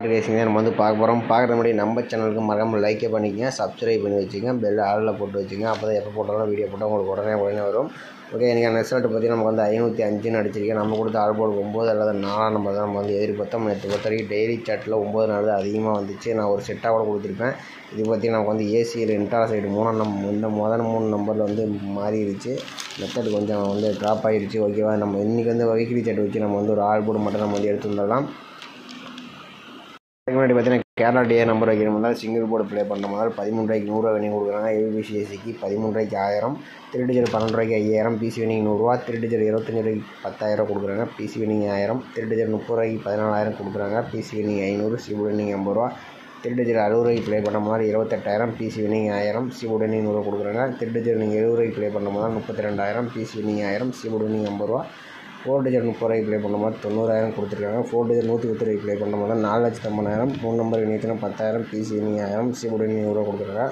Racing தான் நம்ம வந்து பார்க்க போகிறோம். பார்க்குற முன்னாடி நம்ம சேனலுக்கு மறக்காமல் லைக்கே பண்ணிக்கங்க, சப்ஸ்கிரைப் பண்ணி வச்சுங்க, பெல் ஆளில் போட்டு வச்சுங்க. அப்போ தான் எப்போ போட்டாலும் வீடியோ போட்டால் உங்களுக்கு உடனே வரும். ஓகே, எனக்கு ரிசல்ட் பற்றி நமக்கு வந்து 505 அடிச்சிருக்கேன். நம்ம கொடுத்த ஆல் போர்டு 9 அல்லது 4 நம்பர் தான் நம்ம வந்து எதிர்பார்த்தோம். நேற்று பொறுத்த வரைக்கும் டெய்லி சாட்டில் 9 நாள் அதிகமாக வந்துச்சு. நான் ஒரு செட்டாக கூட கொடுத்துருப்பேன். இது பற்றி நமக்கு வந்து ஏசியில் இன்ட்ரா சைடு 3 இந்த முதல் 3 நம்பரில் வந்து மாறிடுச்சு. மெத்தட் கொஞ்சம் வந்து ட்ராப் ஆகிடுச்சு. ஓகேவா, நம்ம இன்றைக்கி வந்து வீக்லி சாட் வச்சு நம்ம வந்து ஒரு ஆல் போர்டு மட்டும் நம்ம வந்து எடுத்து வந்துடலாம். அதுக்கு முன்னாடி பார்த்தீங்கன்னா கேரளா டிஏ நம்பர் வைக்கிற மாதிரி சிங்கிள் போர்டு ப்ளே பண்ணுற மாதிரி 13 ரூபாய்க்கு 100 ரூபா வினிங் கொடுக்குறாங்க. ஏபிசிஎஸ்சிக்கு 13 ரூபாய்க்கு 1000, 3 டிஜிட் 12 ரூபாய்க்கு 5000, பிசி வினிங் 100 ரூபா, 3 டிஜிட் 25 ரூபாய்க்கு 10,000 கொடுக்குறாங்க, பிசி வினிங் 1000, 3 டிஜிட் 30 ரூபாய்க்கு 14,000 கொடுக்குறாங்க, பிசி வினிங் 500, சிபு வினிங் 50 ரூபா, 3 டிஜிட் 60 ரூபாய்க்கு ப்ளே பண்ண மாதிரி 28,000, பிசி வினிங் 1000, சிபு வினிங் 100 கொடுக்குறாங்க. 3 டிஜிட் நீங்கள் 70 ரூபாய்க்கு ப்ளே பண்ண மாதிரி 32,000, பிசி வினிங் 1000, சிபு வினிங் 50 ரூபா, 4 டிஜிட் 30 ரூபாய்க்கு ப்ளே பண்ண மாதிரி 90,000 கொடுத்துருக்காங்க. 4 டிஜிட் 110 ரூபாய்க்கு ப்ளே பண்ண மாதிரி 4,50,000, 3 நம்பர் இணையத்தினா 10,000, பிசி வினிங் 1000, சிபு வினிங் 100 கொடுக்குறாங்க.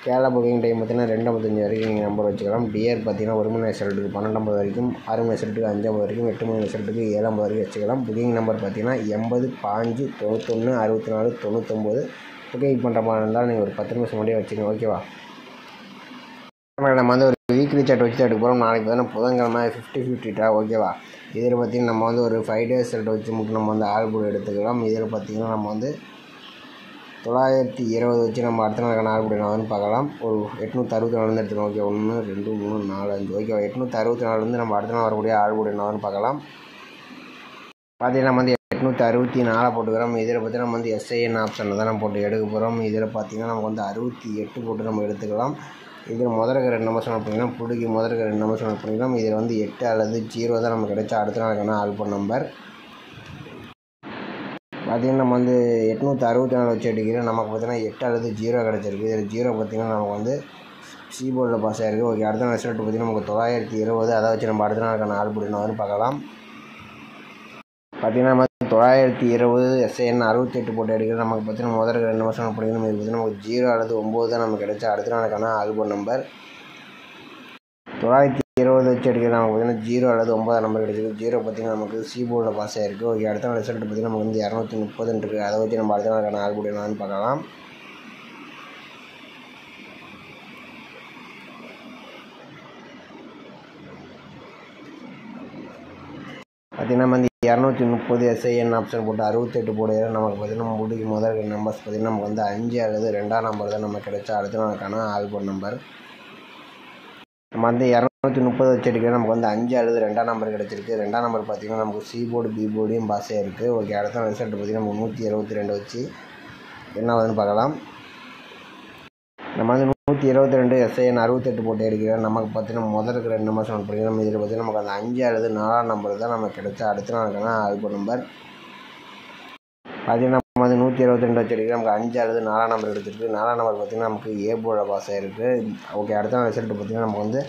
கேரளா புக்கிங் டைம் பார்த்தீங்கன்னா 2:55 வரைக்கும் நீங்கள் நம்பர் வச்சுக்கலாம். டிஆர் பார்த்தீங்கன்னா 1 மணி ரிசல்ட்டுக்கு 12:50 வரைக்கும், 6 மணி ரிசல்ட்டுக்கு 5:50 வரைக்கும், 8 மணி ரிசல்ட்டுக்கு 7:50 வரைக்கும் வச்சுக்கலாம். புக்கிங் நம்பர் பார்த்தீங்கன்னா 80 5 91 64 99. புக்கிங் பண்ணுற மாதிரி இருந்தாலும் நீங்கள் ஒரு 10 நிமிஷம் முன்னாடியே வச்சுக்கோங்க. ஓகேவா, நம்ம வந்து ஒரு வீக்லி சாட் வச்சு எடுக்க போகிறோம். நாளைக்கு பார்த்தீங்கன்னா புதன்கிழமை 50-50 ட்ரா. ஓகேவா, இதில் பார்த்திங்கன்னா நம்ம வந்து ஒரு 5 டேஸ் ரிசல்ட் வச்சு மட்டும் நம்ம வந்து ஆல் போர்டு எடுத்துக்கலாம். இதில் பார்த்திங்கன்னா நம்ம வந்து 920 வச்சு நம்ம அடுத்த நாளுக்கான ஆல் போர்டு என்னன்னு பார்க்கலாம். ஒரு 864 எடுத்துக்கலாம். ஓகே, 1 2 3 4 5. ஓகேவா, 864 நம்ம அடுத்த நாள் வரக்கூடிய ஆல் போர்டு என்னன்னு பார்க்கலாம். பார்த்திங்கன்னா நம்ம வந்து 864 போட்டுக்கிறோம். இதில் பார்த்திங்கன்னா நம்ம வந்து எஸ்ஐஎன் ஆப்ஷனில் தான் நம்ம போட்டு எடுக்க போகிறோம். இதில் பார்த்திங்கன்னா நமக்கு வந்து 68 போட்டு நம்ம எடுத்துக்கலாம். இதில் முதலுக்கு 2 நம்பர் செலக்ட் பண்ணிக்கலாம். புடிக்கு முதலுக்கு 2 நம்பர் செலக்ட் பண்ணிக்கலாம். இதில் வந்து 8 அல்லது 0 தான் நமக்கு கிடைச்சா அடுத்த நாளுக்கான ஆல் போர்டு நம்பர். பார்த்திங்கன்னா நம்ம வந்து 864 வச்சு எடுக்கிறோம். நமக்கு பார்த்திங்கன்னா 8 அல்லது 0 கிடச்சிருக்கு. இதில் 0 பார்த்திங்கன்னா நமக்கு வந்து சி போர்டில் பாஸ் ஆகிருக்கு. ஓகே, அடுத்த நாள் ரிசல்ட் பார்த்திங்கன்னா நமக்கு 920. அதை வச்சு நம்ம அடுத்த நாளுக்கான ஆல் போர்டு என்னன்னு பார்க்கலாம். பார்த்திங்கன்னா நம்ம 920 எஸ்ஐஎன் 68 போட்டு எடுக்கிறோம். நமக்கு பார்த்திங்கன்னா முதலுக்கு 2 வருஷம் படிக்கணும். இது பார்த்திங்கன்னா நமக்கு 0 அல்லது 9 தான் நமக்கு கிடைச்சா அடுத்த நாளுக்கான ஆல் போர்டு நம்பர். 920 வச்சு எடுக்கிறது நமக்கு பார்த்திங்கன்னா 0 அல்லது 9 நம்பர் கிடைச்சிருக்கு. 0 பார்த்திங்கன்னா நமக்கு சி போர்டில் பாஸ் ஆகிருக்கு. ஓகே, அடுத்த நாள் ரிசல்ட் பார்த்திங்கன்னா நமக்கு வந்து 230 இருக்குது. அதை வச்சு நம்ம அடுத்த நாளுக்கான ஆல் போர்டு என்னன்னு பார்க்கலாம். பார்த்திங்கன்னா நம்ம வந்து 230 எஸ்ஐஎன் ஆப்ஷன் போட்டு 68 போடுற நமக்கு பார்த்திங்கன்னா முடிக்கு முதல் நம்பர்ஸ் பார்த்திங்கன்னா நமக்கு வந்து 5 அல்லது 2ஆம் நம்பர் தான் நமக்கு கிடைச்சா அடுத்த நாளுக்கான ஆல் போர்டு நம்பர். நம்ம வந்து 230 வச்சு எடுக்கிறோம். நமக்கு வந்து 5 அல்லது 2ஆம் நம்பர் கிடச்சிருக்கு. 2ஆம் நம்பர் பார்த்திங்கன்னா நமக்கு சி போர்டு பி போர்டையும் பாஸ் ஆகிருக்கு. ஓகே, அடுத்த ரிசல்ட் பார்த்திங்கன்னா நமக்கு 172 வச்சு என்ன ஆகுதுன்னு பார்க்கலாம். நம்ம வந்து 122 எஸ்ஐஎன் 68 போட்டு எடுக்கிறோம். நமக்கு பார்த்திங்கன்னா முதலுக்கு 2 நம்பர் செலக்ட் பண்ணிக்கிறோம். இதில் பார்த்திங்கன்னா நமக்கு அந்த 5 அல்லது 4ஆம் நம்பர் தான் நமக்கு கிடைச்சா அடுத்த நாளுக்கான ஆல் போர்டு நம்பர். பார்த்திங்கன்னா நம்ம வந்து 122 வச்சு எடுக்கிறோம். நமக்கு 5 அல்லது 4ஆம் நம்பர் எடுத்துருக்கு. 4ஆம் நம்பர் பார்த்திங்கன்னா நமக்கு ஏ போர்டில் பாஸ் ஆகிருக்கு. ஓகே, அடுத்த நாள் ரிசல்ட் பார்த்திங்கன்னா நமக்கு வந்து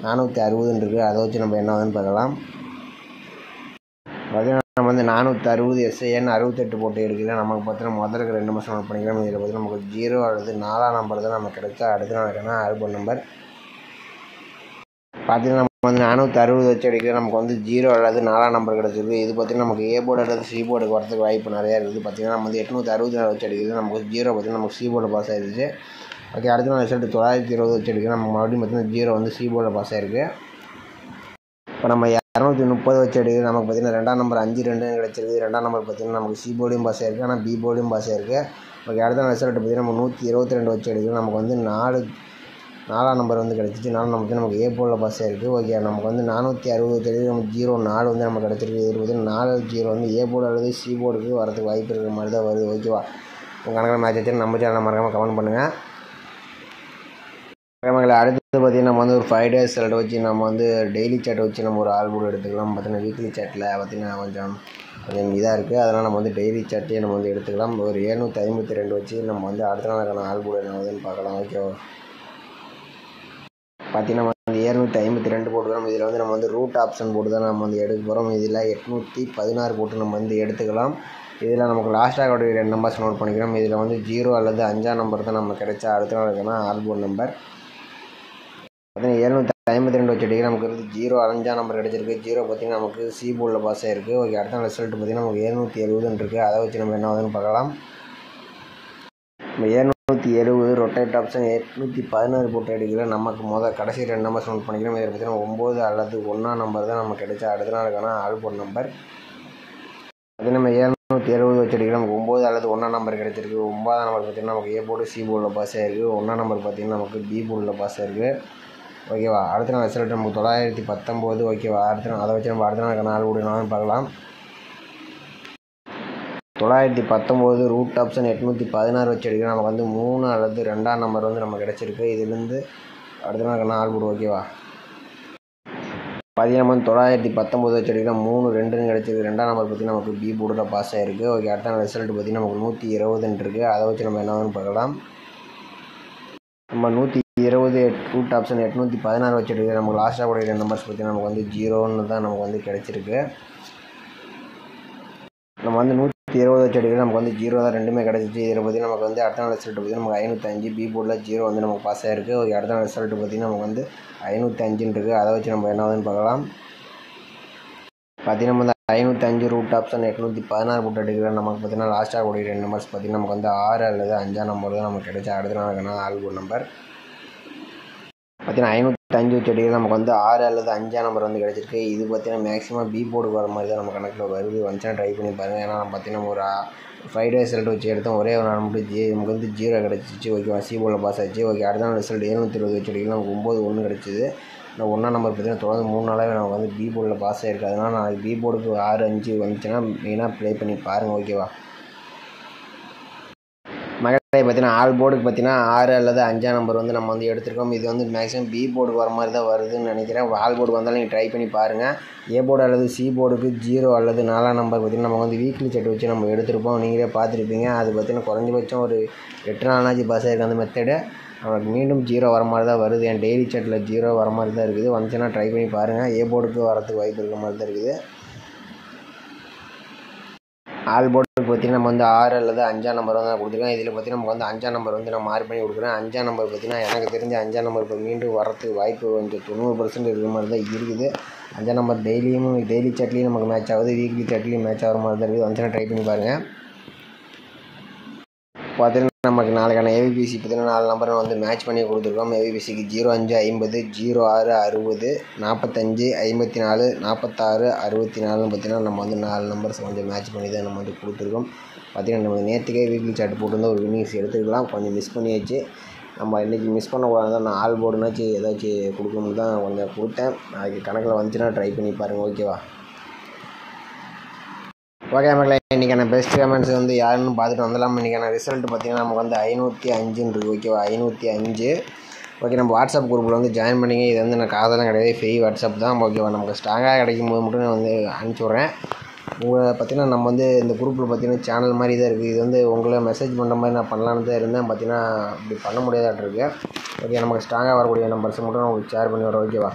460 இருக்குது. அதை வச்சு நம்ம என்ன ஆகுதுன்னு பார்க்கலாம். பார்த்திங்கன்னா நம்ம வந்து 460 எஸ்ஐஎன் 68 போட்டு எடுக்கிறோம். நமக்கு பார்த்திங்கன்னா முதலுக்கு 2 நம்பர் செலக்ட் பண்ணிக்கிறோம். இதில் பார்த்திங்கன்னா நமக்கு 0 அல்லது 4ஆம் நம்பர் தான் நமக்கு கிடைச்சா அடுத்த நாளுக்கான ஆல் போர்டு நம்பர். பார்த்திங்கன்னா நம்ம வந்து 460 வச்சு எடுக்கிறோம். நமக்கு வந்து 0 அல்லது 4ஆம் நம்பர் கிடச்சிருக்கு. இது பார்த்திங்கன்னா நமக்கு ஏ போர்டு அல்லது சி போர்டுக்கு வரதுக்கு வாய்ப்பு நிறையா இருக்குது. பார்த்திங்கன்னா நம்ம வந்து 864 வச்சு எடுக்கிறது. நமக்கு 0 பார்த்திங்கன்னா நமக்கு சி போர்டில் பாஸ் ஆகிடுச்சு. ஓகே, அடுத்த நாள் ரிசல்ட் 920 வச்சு எடுக்கிறோம். நமக்கு மறுபடியும் பார்த்திங்கன்னா 0 வந்து சி போர்டில் பாஸ் ஆகிருக்கு. இப்போ நம்ம 230 வச்சு எடுக்கிறது. நமக்கு பார்த்திங்கன்னா 2ஆம் நம்பர் 5 2 கிடச்சிருக்கு. 2ஆம் நம்பர் பார்த்திங்கன்னா நமக்கு சி போர்டையும் பாஸ் ஆகிருக்கு, ஆனால் பி போர்டையும் பாஸ் ஆகிருக்கு. ஓகே, அடுத்த நாள் ரிசல்ட் பார்த்திங்கன்னா நம்ம 122 வச்சு எடுக்கிறோம். நமக்கு வந்து 4ஆம் நம்பர் வந்து கிடச்சிச்சு. 4ஆம் நம்பர் நமக்கு ஏ போர்டில் பாஸ் ஆகிருக்கு. ஓகே, நமக்கு வந்து 460 வச்சு எடுக்கிறது. நமக்கு 0 4 வந்து நமக்கு கிடச்சிருக்கு. இது பார்த்திங்கன்னா 4 0 வந்து ஏ போர்டு அல்லது சி போர்டுக்கு வரதுக்கு வாய்ப்பு இருக்கிற மாதிரி தான் வருது. ஓகேவா, உங்கள் கணக்கில் மேட்ச் வச்சு நம்ம சேனலை மறக்காமல் கமெண்ட் பண்ணுங்கள். அடுத்தது பார்த்திங்கன்னா நம்ம வந்து ஒரு 5 டேஸ் ரிசல்ட் வச்சு நம்ம வந்து டெய்லி சாட் வச்சு நம்ம ஒரு ஆல் போர்டு எடுத்துக்கலாம். பார்த்திங்கன்னா வீக்லி சாட்டில் பார்த்திங்கன்னா கொஞ்சம் இதாக இருக்குது. அதனால் நம்ம வந்து டெய்லி சாட்டையே நம்ம வந்து எடுத்துக்கலாம். ஒரு 752 வச்சு நம்ம வந்து அடுத்த நாளுக்கான ஆல் போர்டு என்ன ஆகுதுன்னு பார்க்கலாம். ஓகேவா, பார்த்திங்கன்னா நம்ம வந்து 752 போட்டுக்கிறோம். இதில் வந்து நம்ம வந்து ரூட் ஆப்ஷன் போட்டு தான் நம்ம வந்து எடுக்க போகிறோம். இதில் 816 போட்டு நம்ம வந்து எடுத்துக்கலாம். இதில் நமக்கு லாஸ்ட்டாக 2 நம்பர்ஸ் நோட் பண்ணிக்கிறோம். இதில் வந்து 0 அல்லது 5ஆம் நம்பர் தான் நம்ம கிடைச்சா அடுத்த நாளுக்கான ஆல் போர்டு நம்பர். பார்த்திங்கன்னா 52 வச்ச டிகிரி நமக்கு வந்து 0 5ஆம் நம்பர் கிடச்சிருக்கு. 0 பார்த்திங்கன்னா நமக்கு சி போர்டில் பாஸ் ஆகிருக்கு. ஓகே, அடுத்த ரிசல்ட் பார்த்திங்கன்னா நமக்கு 770 இருக்குது. அதை வச்சு நம்ம என்ன ஆகுதுன்னு பார்க்கலாம். நம்ம 770 ரொட்டேட் ஆப்ஷன் 816 போட்டு அடிக்கல. நமக்கு கடைசி 2 நம்பர்ஸ் நோட் பண்ணிக்கிறோம். இதில் பார்த்திங்கன்னா 9 அல்லது 1ஆம் நம்பர் தான் நமக்கு கிடைச்ச அடுத்த நாளுக்கான ஆல்போர்ட் நம்பர். அது நம்ம 770 வச்சு அடிக்கிறோம். நமக்கு 9 அல்லது 1ஆம் நம்பர் கிடச்சிருக்கு. 9ஆம் நம்பர் பார்த்திங்கன்னா நமக்கு ஏ போர்டு சி போர்டில் பாஸ் ஆகிருக்கு. 1ஆம் நம்பர் பார்த்திங்கன்னா நமக்கு பி போர்டில் பாஸ் ஆகிருக்கு. ஓகேவா, அடுத்த நாள் ரிசல்ட் நமக்கு 919. ஓகேவா, அடுத்த நாள் அதை வச்சு நம்ம அடுத்த நாளுக்கான ஆல்போர்டு பார்க்கலாம். 919 ரூட் ஆப்ஷன் 816 வச்சு அடிக்கிறோம். நமக்கு வந்து 3 அல்லது 2ஆம் நம்பர் வந்து நமக்கு கிடச்சிருக்கு. இதுலேருந்து அடுத்த நாளுக்கான ஆல்போர்டு. ஓகேவா, 919 வச்சு அடிக்கிறோம். 3 2ன்னு கிடச்சிருக்கு. 2ஆம் நம்பர் பார்த்திங்கன்னா நமக்கு பி போர்டில் பாஸ் ஆகிருக்கு. ஓகே, அடுத்த நாள் ரிசல்ட் பார்த்திங்கன்னா நமக்கு 120 இருக்குது. அதை வச்சு நம்ம என்னன்னு பார்க்கலாம். நம்ம 120 ரூட் ஆப்ஷன் 816 வச்சு அடிக்கிறோம். நமக்கு லாஸ்ட்டாக கூட 2 நம்பர்ஸ் பார்த்திங்கன்னா நமக்கு வந்து 0ன்னு தான் நமக்கு வந்து கிடச்சிருக்கு. நம்ம வந்து 120 வச்சு அடிக்கிறோம். நமக்கு வந்து 0 தான் ரெண்டுமே கிடச்சிச்சு. இதில் பார்த்திங்கன்னா நமக்கு வந்து அடுத்த நாள் ரிசல்ட் பார்த்திங்கன்னா நமக்கு 505 பி போர்டில் 0 வந்து நமக்கு பாஸ் ஆகிருக்கு. ஓகே, அடுத்த நாள் ரிசல்ட் பார்த்திங்கன்னா நமக்கு வந்து 505 இருக்குது. அதை வச்சு நம்ம என்ன ஆகுதுன்னு பார்க்கலாம். பார்த்திங்கன்னா நம்ம வந்து 505 ரூட் ஆப்ஷன் 816 போட்டு அடிக்கிறோம். நமக்கு பார்த்திங்கன்னா லாஸ்ட்டாக கூட 2 நம்பர்ஸ் பார்த்திங்கன்னா நமக்கு வந்து 6 அல்லது 5ஆம் நம்பர் தான் நமக்கு கிடைச்ச அடுத்த நாளுக்கான ஆல்போர்ட் நம்பர். பார்த்திங்கன்னா 505 வச்சு அடிக்கிறோம். நமக்கு வந்து 6 அல்லது 5ஆம் நம்பர் வந்து கிடச்சிருக்கு. இது பார்த்திங்கன்னா மேக்ஸிமம் பி போர்டுக்கு வர மாதிரி தான் நம்ம கணக்கில் வருது. வந்துச்சுன்னா ட்ரை பண்ணி பாருங்கள். ஏன்னா நம்ம பார்த்திங்கன்னா ஒரு 5 டேஸ் ரிசல்ட் வச்சு எடுத்தோம். ஒரே ஒரு நாள் மட்டும் நமக்கு வந்து 0 கிடச்சிச்சு. ஓகேவா, சி போர்டில் பாஸ் ஆச்சு. ஓகே, அடுத்த நாள் ரிசல்ட் 720 வச்சு அடிக்கிறோம். நமக்கு 9 1 கிடச்சிது. இந்த 1ஆம் நம்பர் பார்த்திங்கன்னா தொடர்ந்து 3 நாளாகவே நமக்கு வந்து பி போர்டில் பாஸ் ஆகிருக்கு. அதனால் நாளைக்கு பி போர்டுக்கு 6 5 வந்துச்சுன்னா மெயினாக ப்ளே பண்ணி பாருங்கள். ஓகேவா, மகளே பார்த்திங்கன்னா ஆல் போர்டுக்கு பார்த்திங்கன்னா 6 அல்லது 5ஆம் நம்பர் வந்து நம்ம வந்து எடுத்துருக்கோம். இது வந்து மேக்ஸிமம் பி போர்டுக்கு வர மாதிரி தான் வருதுன்னு நினைக்கிறேன். ஆல் போர்டு வந்தாலும் நீங்கள் ட்ரை பண்ணி பாருங்கள். ஏ போர்டு அல்லது சி போர்டுக்கு 0 அல்லது 4ஆம் நம்பர் பார்த்திங்கன்னா நம்ம வந்து வீக்லி செட் வச்சு நம்ம எடுத்துருப்போம். நீங்களே பார்த்துருப்பீங்க. அது பார்த்திங்கன்னா குறைஞ்சபட்சம் ஒரு 8 நாளாச்சு பாஸ் ஆகிருக்கு அந்த மெத்தடு. நமக்கு மீண்டும் 0 வர மாதிரி தான் வருது. என் டெய்லி செட்டில் 0 வர மாதிரி தான் இருக்குது. வந்துச்சுன்னா ட்ரை பண்ணி பாருங்கள். ஏ போர்டுக்கு வரதுக்கு வாய்ப்பு இருக்க மாதிரி தான் இருக்குது. ஆல் போர்டுக்கு பார்த்திங்கன்னா நம்ம வந்து 6 அல்லது 5ஆம் நம்பர் வந்து நான் கொடுத்துருக்கேன். இதில் பார்த்திங்கன்னா நமக்கு வந்து 5ஆம் நம்பர் வந்து நான் மார்க் பண்ணி கொடுக்குறேன். 5ஆம் நம்பர் பார்த்திங்கன்னா எனக்கு தெரிஞ்ச 5ஆம் நம்பர் இப்போ மீண்டும் வரத்துக்கு வாய்ப்பு கொஞ்சம் 90% இருக்கிற மாதிரி தான் இருக்குது. 5ஆம் நம்பர் டெய்லி செட்லேயும் நமக்கு மேட்ச் ஆகுது. வீக்லி செட்லேயும் மேட்ச் ஆகிற மாதிரி தான் இருக்குது. வந்துச்சுன்னா ட்ரை பண்ணி பாருங்கள். பார்த்திங்கன்னா நமக்கு நாளைக்கான ஏவிபிசி பார்த்திங்கன்னா 4 நம்பரை வந்து மேட்ச் பண்ணி கொடுத்துருக்கோம். ஏவிபிசிக்கு 05 50 06 60 45 54 46 64 பார்த்திங்கன்னா நம்ம வந்து 4 நம்பர்ஸ் கொஞ்சம் மேட்ச் பண்ணி தான் நம்ம வந்து கொடுத்துருக்கோம். பார்த்திங்கன்னா நம்ம நேற்றுக்கே வீக்லி சாட் போட்டுருந்தா ஒரு வின்னிங்ஸ் எடுத்துக்கலாம். கொஞ்சம் மிஸ் பண்ணியாச்சு. நம்ம இன்றைக்கி மிஸ் பண்ணக்கூடாது தான். நான் ஆல் போர்டுனாச்சு ஏதாச்சும் கொடுக்கணும்னு தான் கொஞ்சம் கொடுத்தேன். அதுக்கு கணக்கில் வந்துச்சுன்னா ட்ரை பண்ணி பாருங்கள். ஓகேவா, ஓகே மக்களே, இன்றைக்கான பெஸ்ட் கமெண்ட்ஸ் வந்து யாருன்னு பார்த்துட்டு வந்துடலாம். இன்றைக்கான ரிசல்ட் பார்த்திங்கன்னா நமக்கு வந்து 505 இருக்குது. ஓகேவா, 505. ஓகே, நம்ம வாட்ஸ்அப் குரூப்பில் வந்து ஜாயின் பண்ணிங்க. இது வந்து நான் காதெல்லாம் கிடையாது, ஃப்ரீ வாட்ஸ்அப் தான். ஓகேவா, நமக்கு ஸ்ட்ராங்காக கிடைக்கும் போது மட்டும் நான் வந்து அனுப்பிச்சி விட்றேன். உங்களை பார்த்திங்கன்னா நம்ம வந்து இந்த குரூப்பில் பார்த்திங்கன்னா சேனல் மாதிரி தான் இருக்குது. இது வந்து உங்களை மெசேஜ் பண்ணுற மாதிரி நான் பண்ணலான்னு தான் இருந்தேன். பார்த்திங்கன்னா இப்படி பண்ண முடியாதாட்டிருக்கு. ஓகே, நமக்கு ஸ்ட்ராங்காக வரக்கூடிய நம்பர்ஸ் மட்டும் நான் உங்களுக்கு ஷேர் பண்ணி வரேன். ஓகேவா,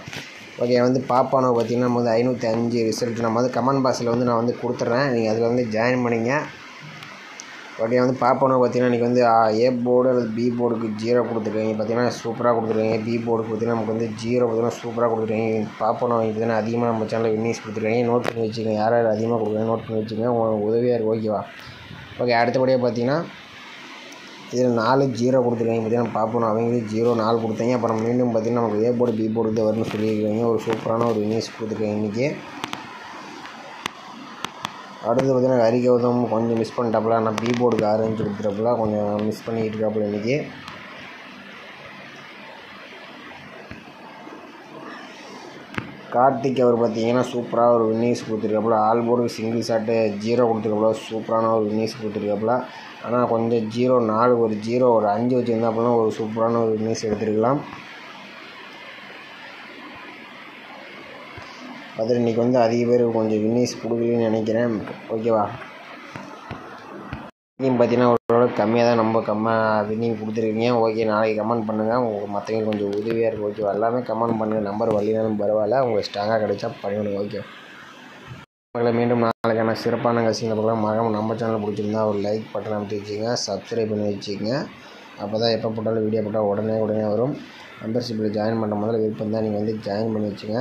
ஓகே, வந்து பாப்பானோ பார்த்திங்கன்னா நம்ம வந்து 505 ரிசல்ட் நம்ம வந்து கமெண்ட் பாக்ஸில் வந்து நான் வந்து கொடுத்துட்றேன். நீங்கள் அதில் வந்து ஜாயின் பண்ணிங்க. ஓகே, வந்து பாப்பானோ பார்த்திங்கன்னா இன்றைக்கி வந்து ஏ போர்டு அல்லது பி போர்டுக்கு 0 கொடுத்துருக்கீங்க. பார்த்திங்கன்னா சூப்பராக கொடுத்துருக்கீங்க. பி போர்டுக்கு பார்த்திங்கன்னா நமக்கு வந்து 0 பார்த்திங்கன்னா சூப்பராக கொடுத்துருக்கீங்க. பாப்பானோ பார்த்திங்கன்னா அதிகமாக நம்ம சேனலில் வின்னிங்ஸ் கொடுத்துருக்கீங்க. நோட் பண்ணி வச்சுக்கோங்க. யார் யார் அதிகமாக கொடுக்குறீங்க நோட் பண்ணி வச்சுக்கோங்க. உங்களுக்கு உதவியாக இருக்குது. ஓகேவா, ஓகே, அடுத்தபடியாக பார்த்திங்கன்னா இதில் 4 0 கொடுத்துருக்காங்க. பார்த்திங்கன்னா பார்ப்போம் அவங்களுக்கு 0 4 கொடுத்தீங்க. அப்புறம் மீண்டும் பார்த்திங்கன்னா நமக்கு ஏ போர்டு பி போர்டு தான் வரும்னு சொல்லியிருக்காங்க. ஒரு சூப்பரான ஒரு வின்னிங்ஸ் கொடுத்துருக்காங்க இன்றைக்கி. அடுத்து பார்த்திங்கன்னா ஹரிகௌதம் கொஞ்சம் மிஸ் பண்ணிட்டாப்புல. ஆனால் பி போர்டுக்கு 6 5 கொடுத்துட்டாப்புல. கொஞ்சம் மிஸ் பண்ணிக்கிட்டு இருக்காப்புல இன்றைக்கி. கார்த்திக் அவர் பார்த்திங்கன்னா சூப்பராக ஒரு வின்னிங்ஸ் கொடுத்துருக்காப்புல. ஆல் போர்டுக்கு சிங்கிள் ஷாட்டு 0 கொடுத்துருக்காப்புல. சூப்பரான ஒரு வின்னிங்ஸ் கொடுத்துருக்காப்புல. ஆனால் கொஞ்சம் 0 4 ஒரு 0 ஒரு 5 வச்சுருந்தா அப்படின்னா ஒரு சூப்பரான ஒரு வின்னிங்ஸ் எடுத்துருக்கலாம். அது இன்றைக்கி வந்து அதிக பேர் கொஞ்சம் வின்னிங்ஸ் கொடுக்கலன்னு நினைக்கிறேன். ஓகேவா, இன்றைக்கும் பார்த்திங்கன்னா ஓரளவுக்கு கம்மியாக தான் நம்ம வின்னிங் கொடுத்துருக்கீங்க. ஓகே, நாளைக்கு கமெண்ட் பண்ணுங்கள். உங்களுக்கு மற்றவங்க கொஞ்சம் உதவியாக இருக்குது. ஓகேவா, எல்லாமே கமெண்ட் பண்ணுங்கள். நம்பர் வரலினாலும் பரவாயில்ல, உங்களுக்கு ஸ்ட்ராங்காக கிடைச்சா பண்ணிவிடுங்க. ஓகே, உங்களை மீண்டும் நாளைக்கான சிறப்பான கசிங்களை பார்க்கலாம். மறக்காமல் நம்ம சேனல் பிடிச்சிருந்தா ஒரு லைக் பட்டன் அமைத்து வச்சுக்கோங்க. சப்ஸ்கிரைப் பண்ணி வச்சுக்கோங்க. அப்போ தான் எப்போ போட்டாலும் வீடியோ போட்டால் உடனே வரும். மெம்பர்ஷிப்பில் ஜாயின் பண்ணுற முதல்ல விருப்பம் தான் நீங்கள் வந்து ஜாயின் பண்ணி வச்சுங்க.